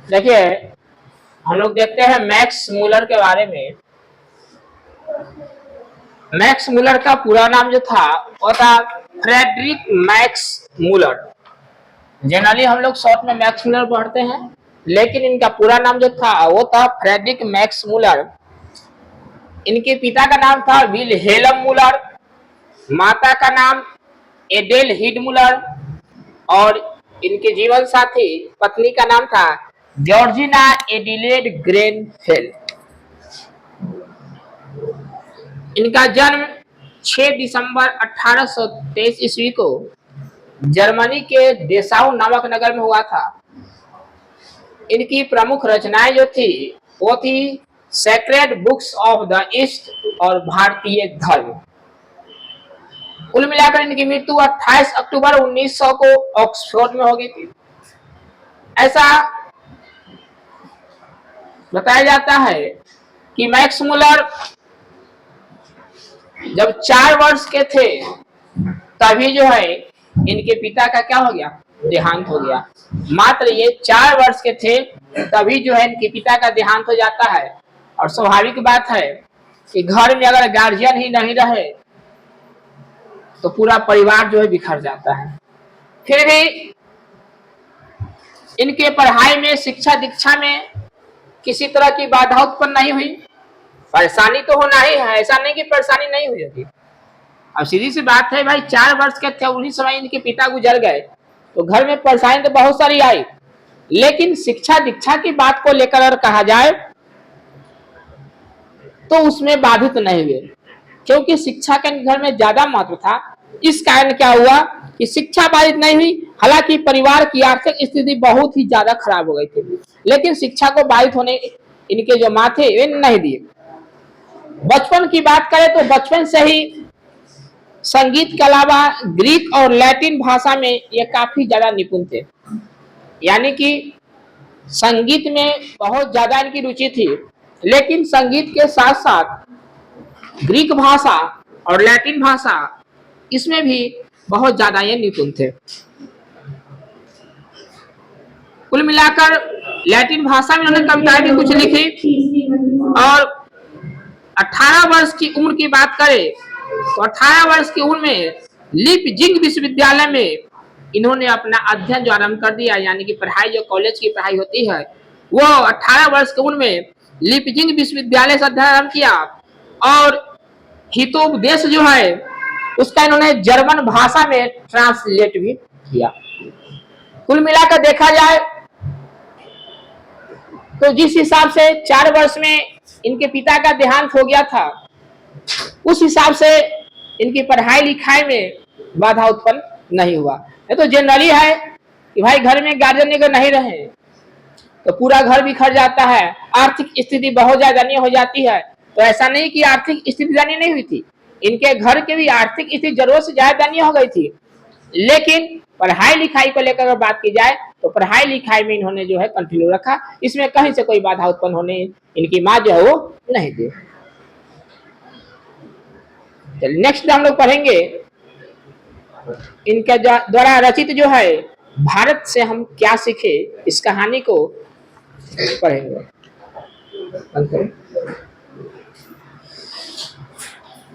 देखिए, हम लोग देखते हैं मैक्स मूलर के बारे में। मैक्स मूलर का पूरा नाम जो था वो था फ्रेडरिक मैक्स मूलर। जनरली हम लोग शॉर्ट में मैक्स मूलर पढ़ते हैं, लेकिन इनका पूरा नाम जो था वो था फ्रेडरिक मैक्स मूलर। इनके पिता का नाम था विल्हेल्म मूलर, माता का नाम एडेल हिड मूलर, और इनके जीवन साथी पत्नी का नाम था जॉर्जिना एडिलेड ग्रेनफेल्ड। इनका जन्म 6 दिसंबर 1823 ईस्वी को जर्मनी के डेसाउ नामक नगर में हुआ था। इनकी प्रमुख रचनाएं जो थी वो थी sacred books of the east और भारतीय धर्म। कुल मिलाकर इनकी मृत्यु 28 अक्टूबर 1900 को ऑक्सफोर्ड में हो गई थी। ऐसा बताया जाता है कि मैक्स मूलर जब 4 वर्ष के थे तभी जो है इनके पिता का क्या हो गया, देहांत हो गया। मात्र ये 4 वर्ष के थे तभी जो है इनके पिता का देहांत हो जाता है। और स्वाभाविक बात है कि घर में अगर गार्जियन ही नहीं रहे तो पूरा परिवार जो है बिखर जाता है। फिर भी इनके पढ़ाई में, शिक्षा दीक्षा में किसी तरह की बाधा उत्पन्न नहीं हुई। परेशानी तो होना ही है, ऐसा नहीं कि परेशानी नहीं हुई होगी। अब सीधी सी बात है भाई, 4 वर्ष के थे उन्हीं समय इनके पिता गुजर गए तो घर में परेशानी तो बहुत सारी आई, लेकिन शिक्षा दीक्षा की बात को लेकर अगर कहा जाए तो उसमें बाधित नहीं हुए, क्योंकि शिक्षा के घर में ज्यादा महत्व था। इस कारण क्या हुआ कि शिक्षा बाधित नहीं हुई। हालांकि परिवार की आर्थिक स्थिति बहुत ही ज्यादा खराब हो गई थी, लेकिन शिक्षा को बाधित होने इनके जो माँ थे वे नहीं दिए। बचपन की बात करें तो बचपन से ही संगीत के अलावा ग्रीक और लैटिन भाषा में ये काफी ज्यादा निपुण थे। यानी कि संगीत में बहुत ज्यादा इनकी रुचि थी, लेकिन संगीत के साथ साथ ग्रीक भाषा और लैटिन भाषा इसमें भी बहुत ज्यादा ये निपुण थे। कुल मिलाकर लैटिन भाषा में उन्होंने कविताएं भी कुछ लिखी। और 18 वर्ष की उम्र की बात करें तो 18 वर्ष की उम्र में लीपजिंग विश्वविद्यालय में इन्होंने अपना अध्ययन जो आरंभ कर दिया। यानी कि पढ़ाई, जो कॉलेज की पढ़ाई होती है वो 18 वर्ष की उम्र में लीपजिंग विश्वविद्यालय से अध्ययन आरंभ किया। और हितोपदेश जो है उसका इन्होंने जर्मन भाषा में ट्रांसलेट भी किया। कुल मिलाकर देखा जाए तो जिस हिसाब से 4 वर्ष में इनके पिता का देहांत हो गया था, उस हिसाब से इनकी पढ़ाई लिखाई में बाधा उत्पन्न नहीं हुआ। ये तो जनरली है कि भाई घर में गार्जियन अगर नहीं रहे तो पूरा घर बिखर जाता है, आर्थिक स्थिति बहुत ज्यादा दयनीय हो जाती है। तो ऐसा नहीं कि आर्थिक स्थिति दयनीय नहीं हुई थी, इनके घर के भी आर्थिक स्थिति जरूरत से ज्यादा दयनीय हो गई थी, लेकिन पढ़ाई लिखाई को लेकर अगर बात की जाए तो पढ़ाई लिखाई में इन्होंने जो है कंटिन्यू रखा। इसमें कहीं से कोई बाधा उत्पन्न होने इनकी माँ जो है वो नहीं दी। चलिए नेक्स्ट हम लोग पढ़ेंगे इनके द्वारा रचित जो है भारत से हम क्या सीखे, इस कहानी को पढ़ेंगे।